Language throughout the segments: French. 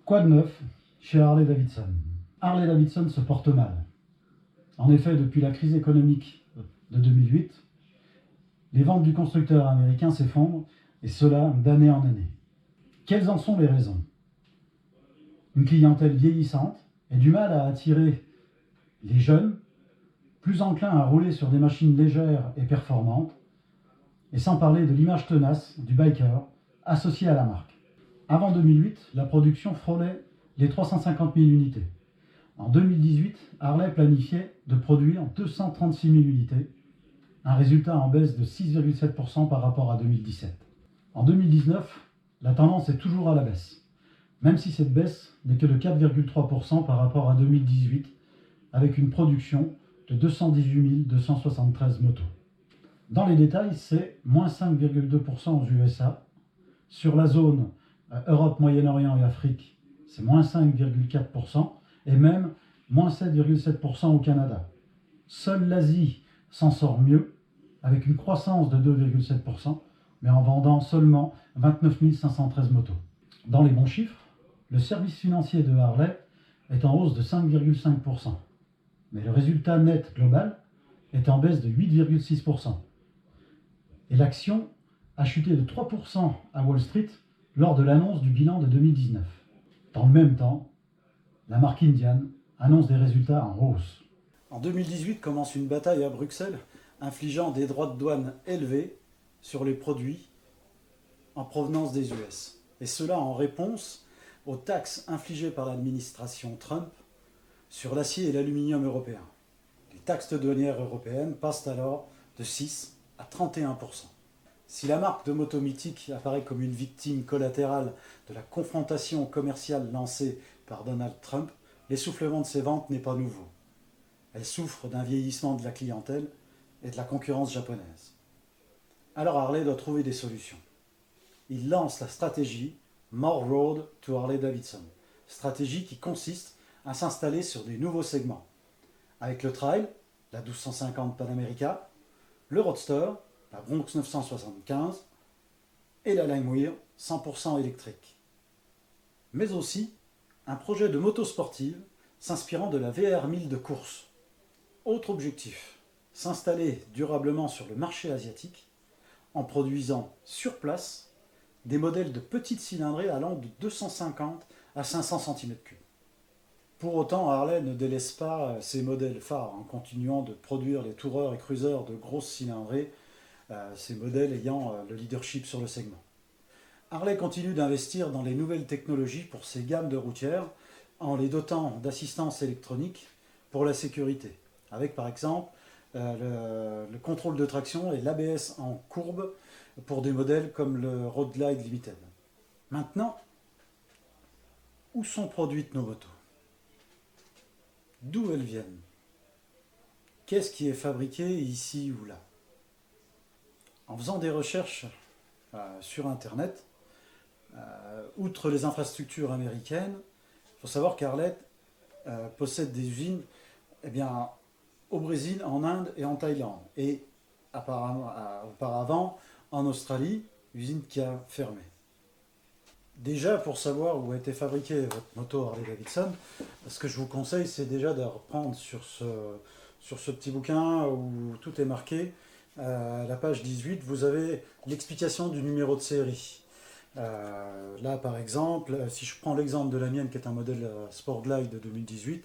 Quoi de neuf chez Harley-Davidson? Harley-Davidson se porte mal. En effet, depuis la crise économique de 2008, les ventes du constructeur américain s'effondrent, et cela d'année en année. Quelles en sont les raisons? Une clientèle vieillissante et du mal à attirer les jeunes, plus enclins à rouler sur des machines légères et performantes, et sans parler de l'image tenace du biker associée à la marque. Avant 2008, la production frôlait les 350 000 unités. En 2018, Harley planifiait de produire 236 000 unités, un résultat en baisse de 6,7% par rapport à 2017. En 2019, la tendance est toujours à la baisse, même si cette baisse n'est que de 4,3% par rapport à 2018, avec une production de 218 273 motos. Dans les détails, c'est moins 5,2% aux USA. Sur la zone Europe, Moyen-Orient et Afrique, c'est moins 5,4%, et même moins 7,7% au Canada. Seule l'Asie s'en sort mieux, avec une croissance de 2,7%, mais en vendant seulement 29 513 motos. Dans les bons chiffres, le service financier de Harley est en hausse de 5,5%, mais le résultat net global est en baisse de 8,6%. Et l'action a chuté de 3% à Wall Street lors de l'annonce du bilan de 2019. Dans le même temps, la marque Indian annonce des résultats en hausse. En 2018 commence une bataille à Bruxelles, infligeant des droits de douane élevés sur les produits en provenance des US. Et cela en réponse aux taxes infligées par l'administration Trump sur l'acier et l'aluminium européens. Les taxes douanières européennes passent alors de 6 à 31%. Si la marque de moto mythique apparaît comme une victime collatérale de la confrontation commerciale lancée par Donald Trump, l'essoufflement de ses ventes n'est pas nouveau. Elle souffre d'un vieillissement de la clientèle et de la concurrence japonaise. Alors Harley doit trouver des solutions. Il lance la stratégie More Road to Harley-Davidson, stratégie qui consiste à s'installer sur des nouveaux segments, avec le Trail, la 1250 Panamerica, le Roadster, la Bronx 975 et la Limewire 100% électrique. Mais aussi un projet de moto sportive s'inspirant de la VR1000 de course. Autre objectif, s'installer durablement sur le marché asiatique en produisant sur place des modèles de petites cylindrées allant de 250 à 500 cm3. Pour autant, Harley ne délaisse pas ses modèles phares en continuant de produire les toureurs et cruisers de grosses cylindrées, ces modèles ayant le leadership sur le segment. Harley continue d'investir dans les nouvelles technologies pour ses gammes de routières en les dotant d'assistance électronique pour la sécurité, avec par exemple le contrôle de traction et l'ABS en courbe pour des modèles comme le Road Glide Limited. Maintenant, où sont produites nos motos? D'où elles viennent? Qu'est-ce qui est fabriqué ici ou là? En faisant des recherches sur Internet, outre les infrastructures américaines, il faut savoir qu'Harley possède des usines au Brésil, en Inde et en Thaïlande. Et auparavant, en Australie, usine qui a fermé. Déjà, pour savoir où a été fabriquée votre moto Harley-Davidson, ce que je vous conseille, c'est déjà de reprendre sur ce petit bouquin où tout est marqué. La page 18, vous avez l'explication du numéro de série. Là, par exemple, si je prends l'exemple de la mienne, qui est un modèle Sport Glide de 2018,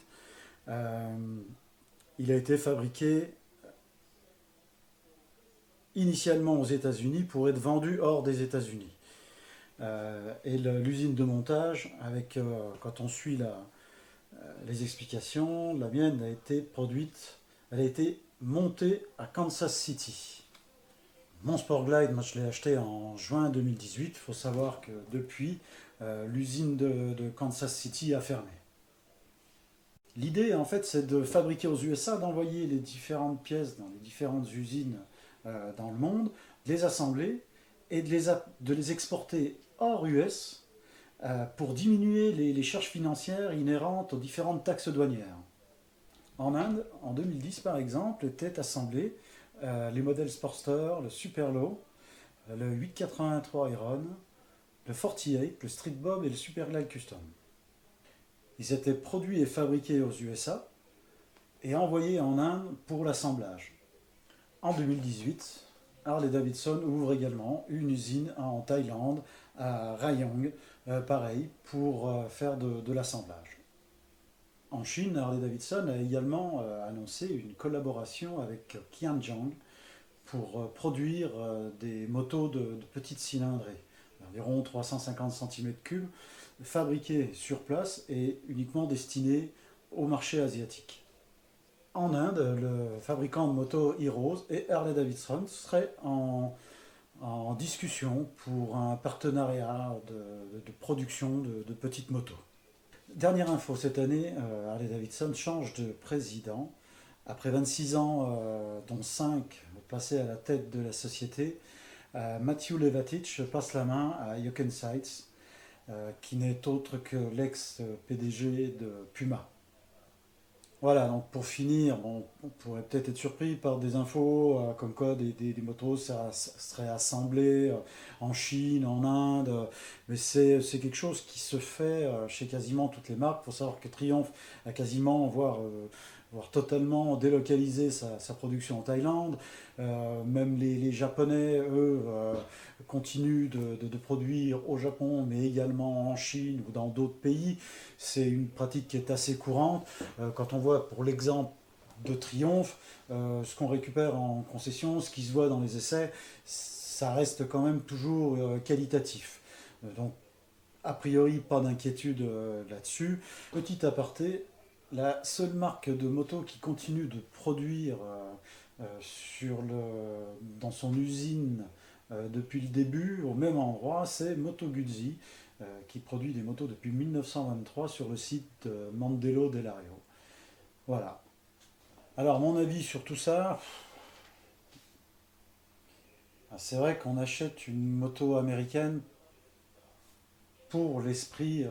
il a été fabriqué initialement aux États-Unis pour être vendu hors des États-Unis. Et l'usine de montage, quand on suit les explications, la mienne a été produite, elle a été montée à Kansas City. Mon Sport Glide, moi je l'ai acheté en juin 2018. Il faut savoir que depuis, l'usine de Kansas City a fermé. L'idée, en fait, c'est de fabriquer aux USA, d'envoyer les différentes pièces dans les différentes usines dans le monde, de les assembler et de les exporter hors US pour diminuer les charges financières inhérentes aux différentes taxes douanières. En Inde, en 2010 par exemple, étaient assemblés les modèles Sportster, le Superlow, le 883 Iron, le 48, le Street Bob et le Super Glide Custom. Ils étaient produits et fabriqués aux USA et envoyés en Inde pour l'assemblage. En 2018, Harley-Davidson ouvre également une usine en Thaïlande, à Rayong, pareil, pour faire de l'assemblage. En Chine, Harley-Davidson a également annoncé une collaboration avec Qianjiang pour produire des motos de petite cylindrée, environ 350 cm3, fabriquées sur place et uniquement destinées au marché asiatique. En Inde, le fabricant de motos Heroes et Harley-Davidson seraient en discussion pour un partenariat de production de petites motos. Dernière info, cette année, Harley-Davidson change de président. Après 26 ans, dont 5 passés à la tête de la société, Matthew Levatich passe la main à Jochen Seitz, qui n'est autre que l'ex-PDG de Puma. Voilà, donc pour finir, bon, on pourrait peut-être être surpris par des infos comme quoi des motos seraient assemblées en Chine, en Inde, mais c'est quelque chose qui se fait chez quasiment toutes les marques. Il faut savoir que Triumph a quasiment, voire totalement délocalisé sa production en Thaïlande. Même les Japonais, eux, continuent de produire au Japon, mais également en Chine ou dans d'autres pays. C'est une pratique qui est assez courante. Quand on voit, pour l'exemple de Triumph, ce qu'on récupère en concession, ce qui se voit dans les essais, ça reste quand même toujours qualitatif. Donc, a priori, pas d'inquiétude là-dessus. Petit aparté, la seule marque de moto qui continue de produire dans son usine depuis le début, au même endroit, c'est Moto Guzzi, qui produit des motos depuis 1923 sur le site Mandelo dell'Ario. Voilà. Alors, mon avis sur tout ça, c'est vrai qu'on achète une moto américaine pour l'esprit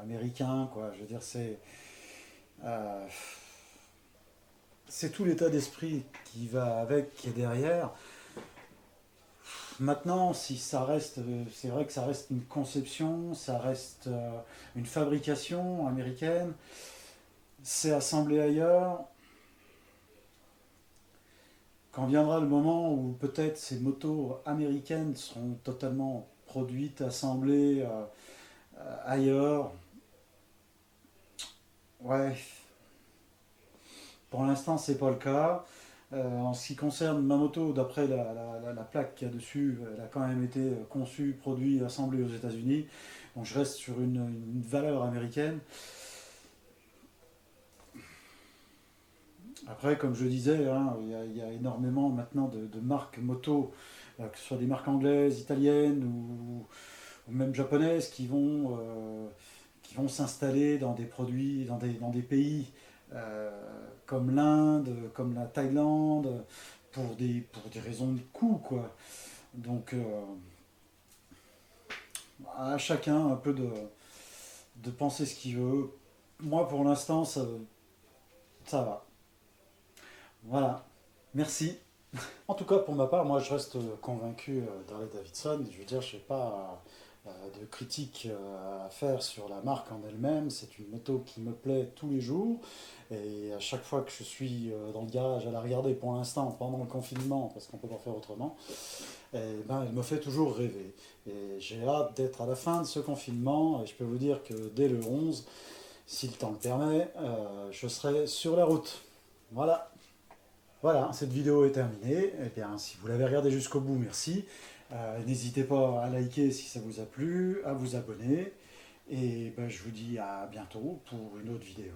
américain, quoi. Je veux dire, euh, c'est tout l'état d'esprit qui va avec, qui est derrière. Maintenant, si ça reste, c'est vrai que ça reste une conception, ça reste une fabrication américaine, c'est assemblé ailleurs. Quand viendra le moment où peut-être ces motos américaines seront totalement produites, assemblées ailleurs, ouais, pour l'instant c'est pas le cas. En ce qui concerne ma moto, d'après la plaque qu'il y a dessus, elle a quand même été conçue, produite, assemblée aux États-Unis. Donc je reste sur une valeur américaine. Après, comme je disais, hein, il y a énormément maintenant de marques moto, que ce soit des marques anglaises, italiennes ou même japonaises, qui vont s'installer dans des produits, dans des pays comme l'Inde, comme la Thaïlande, pour des raisons de coût, quoi. Donc, à chacun un peu de penser ce qu'il veut. Moi, pour l'instant, ça va. Voilà. Merci. En tout cas, pour ma part, moi je reste convaincu d'Harley Davidson. Je veux dire, je n'ai pas de critique à faire sur la marque en elle-même. C'est une moto qui me plaît tous les jours. Et à chaque fois que je suis dans le garage à la regarder pour l'instant, pendant le confinement, parce qu'on ne peut pas faire autrement, eh ben, elle me fait toujours rêver. Et j'ai hâte d'être à la fin de ce confinement. Et je peux vous dire que dès le 11, si le temps le permet, je serai sur la route. Voilà. Voilà, cette vidéo est terminée. Eh bien, si vous l'avez regardée jusqu'au bout, merci. N'hésitez pas à liker si ça vous a plu, à vous abonner. Et ben, je vous dis à bientôt pour une autre vidéo.